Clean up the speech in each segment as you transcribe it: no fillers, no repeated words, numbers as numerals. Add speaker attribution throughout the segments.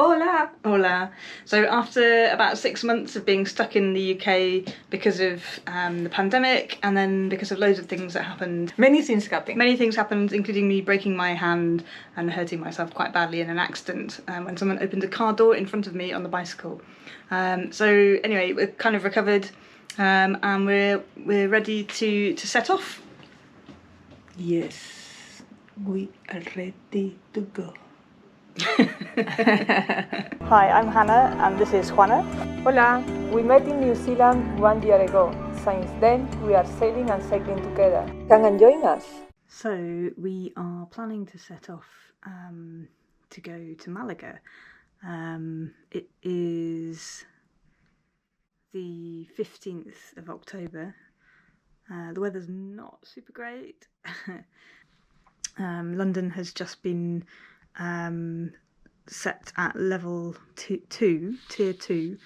Speaker 1: Hola! Hola! So after about 6 months of being stuck in the UK because of the pandemic and then because of loads of things that happened.
Speaker 2: Many things happened.
Speaker 1: Many things happened, including me breaking my hand and hurting myself quite badly in an accident when someone opened a car door in front of me on the bicycle. So anyway, we're kind of recovered and we're ready to set off.
Speaker 2: Yes, we are ready to go.
Speaker 1: Hi, I'm Hannah and this is Juana.
Speaker 3: Hola, we met in New Zealand 1 year ago. Since then, we are sailing and cycling together. Come and join us.
Speaker 1: So we are planning to set off to go to Malaga. It is the 15th of October. The weather's not super great. London has just been set at level 2, tier 2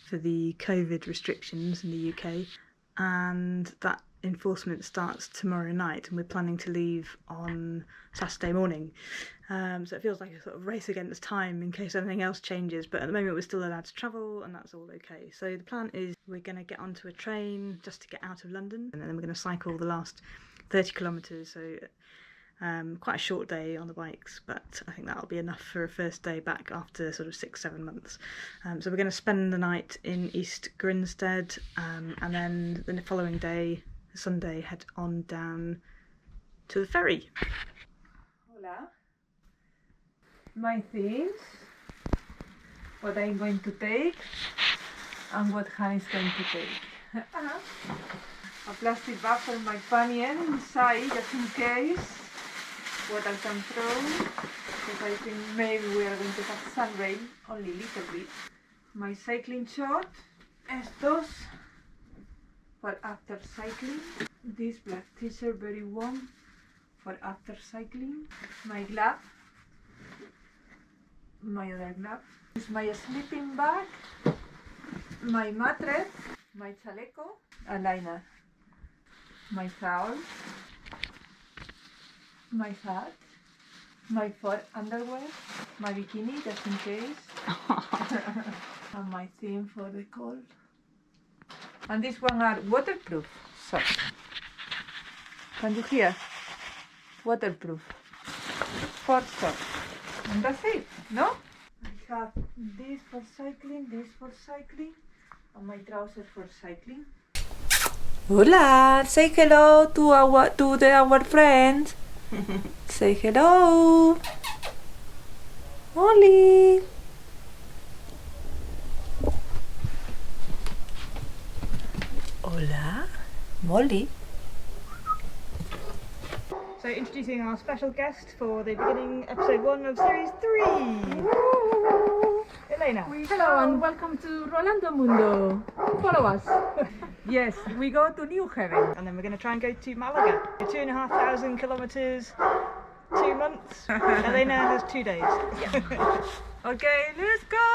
Speaker 1: for the COVID restrictions in the UK, and that enforcement starts tomorrow night, and we're planning to leave on Saturday morning. So it feels like a sort of race against time in case anything else changes, but at the moment we're still allowed to travel and that's all okay. So the plan is we're going to get onto a train just to get out of London, and then we're going to cycle the last 30 kilometres, so quite a short day on the bikes, but I think that'll be enough for a first day back after sort of 6-7 months. So we're going to spend the night in East Grinstead, and then the following day, Sunday, head on down to the ferry.
Speaker 3: Hola. My things, what I'm going to take, and what Hannah is going to take. A plastic bag for my pannier inside, just in case. What I can throw, because I think maybe we are going to have sun rain, only a little bit. My cycling short, estos for after cycling. This black t-shirt, very warm for after cycling. My glove, my other glove. This is my sleeping bag, my mattress, my chaleco, a liner, my towel, my hat, my fur underwear, my bikini just in case, and my theme for the cold. And this one are waterproof socks. Can you hear? Waterproof. 4 socks. And that's it, no? I have this for cycling, and my trousers for cycling. Hola! Say hello to our friends. Say hello, Molly. Hola, Molly.
Speaker 1: So introducing our special guest for the beginning episode 1 of series 3, Elena.
Speaker 4: Hello and welcome to Rolando Mundo. Follow us.
Speaker 1: Yes, we go to Newhaven and then we're going to try and go to Malaga. 2,500 kilometres, 2 months. Elena has 2 days. Yeah.
Speaker 3: Okay, let's go.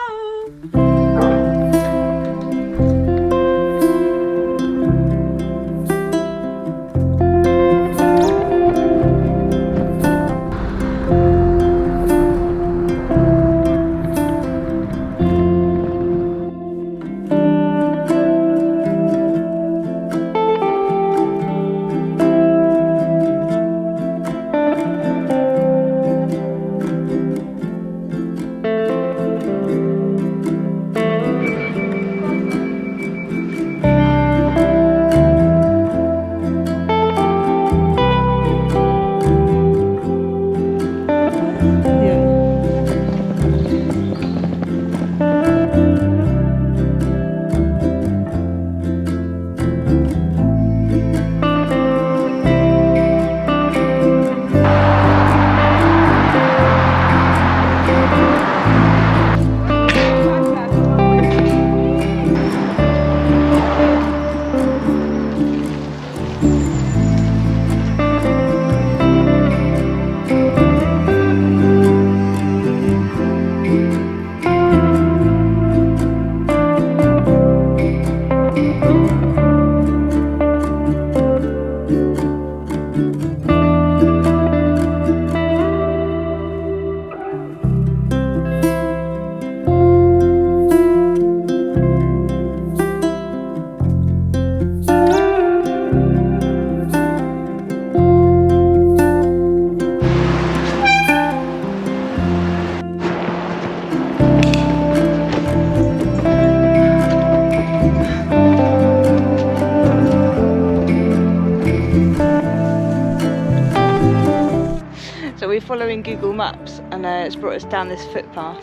Speaker 1: following Google Maps and it's brought us down this footpath.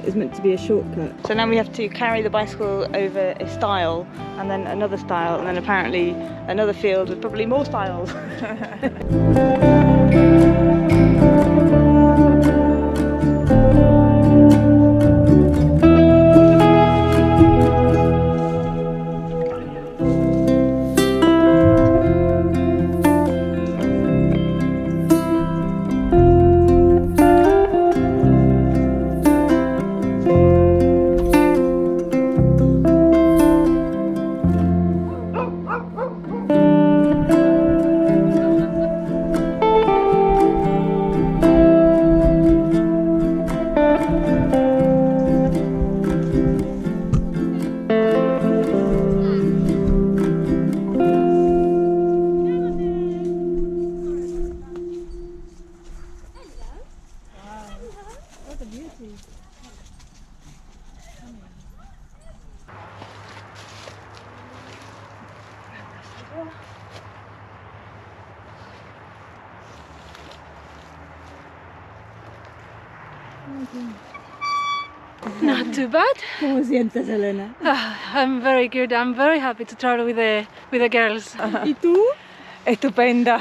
Speaker 1: It's meant to be a shortcut. So now we have to carry the bicycle over a stile and then another stile and then apparently another field with probably more stiles.
Speaker 4: Not too bad.
Speaker 1: ¿Cómo sientes, Elena?
Speaker 4: I'm very good. I'm very happy to travel with the girls.
Speaker 1: ¿Y tú?
Speaker 3: Estupenda.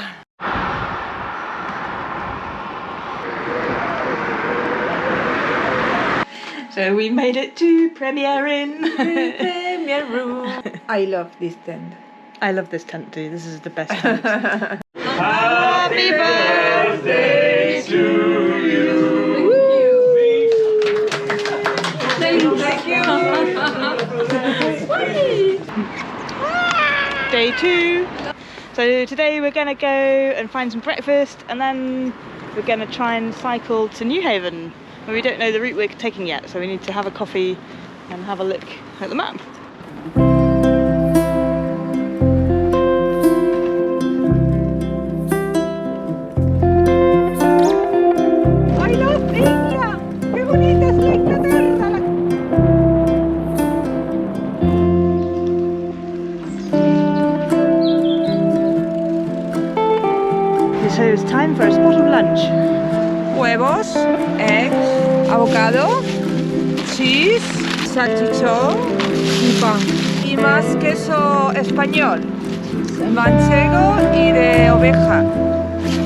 Speaker 1: So we made it to premiering.
Speaker 3: Premier room. I love this tent.
Speaker 1: I love this tent too. This is the best tent.
Speaker 3: Happy birthday to you. Thank you.
Speaker 1: Day 2. So today we're going to go and find some breakfast and then we're going to try and cycle to Newhaven. But we don't know the route we're taking yet, so we need to have a coffee and have a look at the map.
Speaker 3: I love India. Qué bonita es la Inglaterra.
Speaker 1: So it's time for a spot of lunch.
Speaker 3: Huevos, eggs, avocado, cheese, salchichón y pan. Y más queso español, manchego y de oveja.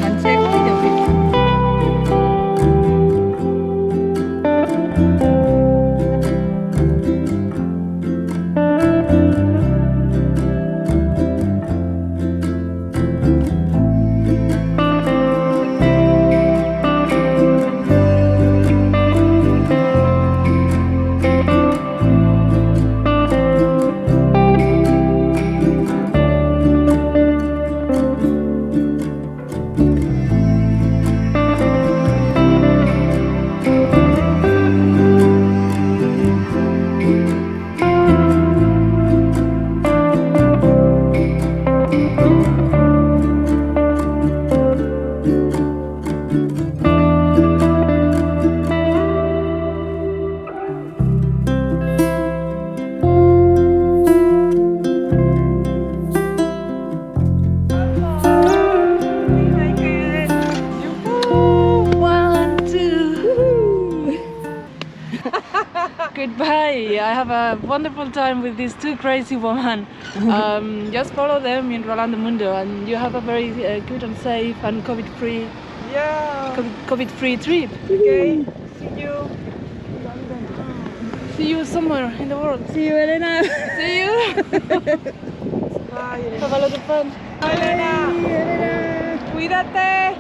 Speaker 3: Manchego y de oveja.
Speaker 4: Goodbye. I have a wonderful time with these two crazy women. Just follow them in Rolando Mundo and you have a very good and safe and COVID-free COVID-free trip.
Speaker 3: Okay. See you.
Speaker 4: See you somewhere in the world.
Speaker 1: See you, Elena.
Speaker 4: See you.
Speaker 3: Bye, Elena.
Speaker 4: Have a lot of fun.
Speaker 3: Bye, Elena.
Speaker 1: Elena.
Speaker 3: Cuídate.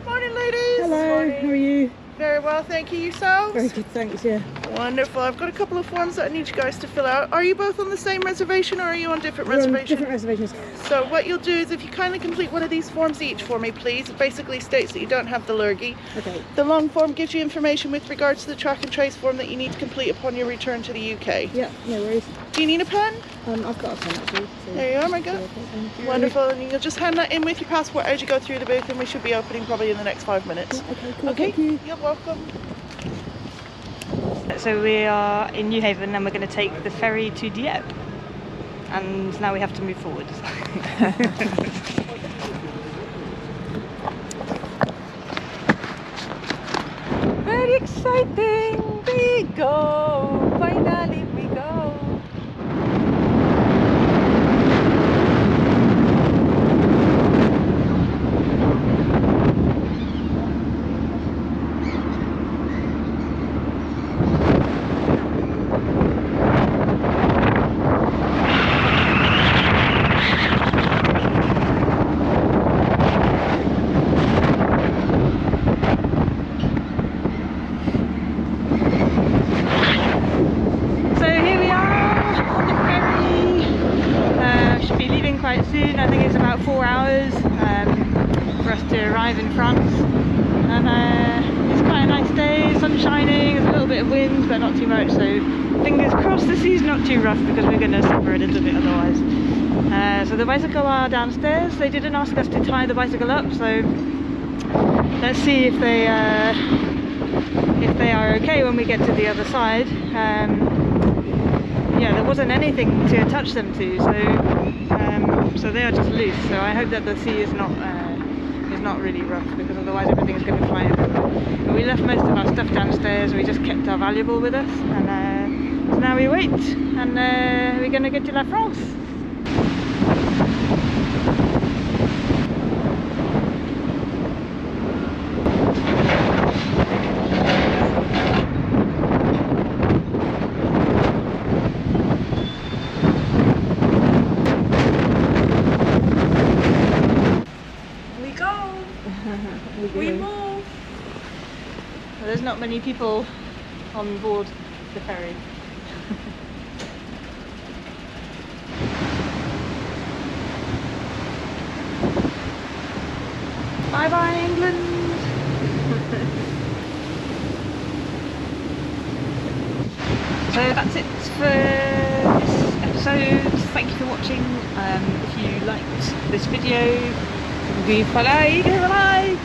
Speaker 5: Morning, ladies.
Speaker 1: Hello, how are you?
Speaker 5: Very well, thank you. Yourselves?
Speaker 1: Very good, thanks, yeah.
Speaker 5: Wonderful. I've got a couple of forms that I need you guys to fill out. Are you both on the same reservation or are you on different
Speaker 1: We're on
Speaker 5: reservations?
Speaker 1: different reservations.
Speaker 5: So what you'll do is if you kindly complete one of these forms each for me, please. It basically states that you don't have the lurgy.
Speaker 1: Okay.
Speaker 5: The long form gives you information with regards to the track and trace form that you need to complete upon your return to the UK.
Speaker 1: Yeah, no worries.
Speaker 5: Do you need a pen?
Speaker 1: I've got a pen actually. So
Speaker 5: There you are, my girl. Wonderful. And you'll just hand that in with your passport as you go through the booth and we should be opening probably in the next 5 minutes.
Speaker 1: Okay, cool.
Speaker 5: Okay,
Speaker 1: Thank you.
Speaker 5: you're welcome.
Speaker 6: So we are in Newhaven and we're going to take the ferry to Dieppe. And now we have to move forward.
Speaker 3: Very exciting! We go! Finally we go!
Speaker 6: Quite soon. I think it's about 4 hours for us to arrive in France, and it's quite a nice day, sun shining, there's a little bit of wind but not too much, so fingers crossed the sea's not too rough because we're going to suffer a little bit otherwise. So the bicycle are downstairs. They didn't ask us to tie the bicycle up, so let's see if they are okay when we get to the other side. Yeah, there wasn't anything to attach them to, so they are just loose. So I hope that the sea is not really rough, because otherwise everything is going to fly everywhere. But we left most of our stuff downstairs. We just kept our valuable with us, and so now we wait, and we're going to get to La France.
Speaker 3: We move!
Speaker 6: Well, there's not many people on board the ferry. Bye bye England! So that's it for this episode. Thank you for watching. If you liked this video,
Speaker 3: Give a like!
Speaker 6: give a like!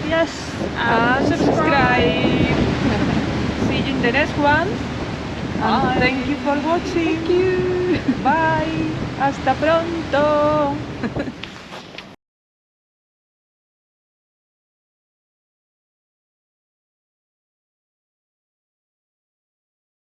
Speaker 6: Yes, and subscribe!
Speaker 3: See you in the next one!
Speaker 6: Bye.
Speaker 3: And thank you for watching!
Speaker 6: Thank you!
Speaker 3: Bye! Hasta pronto!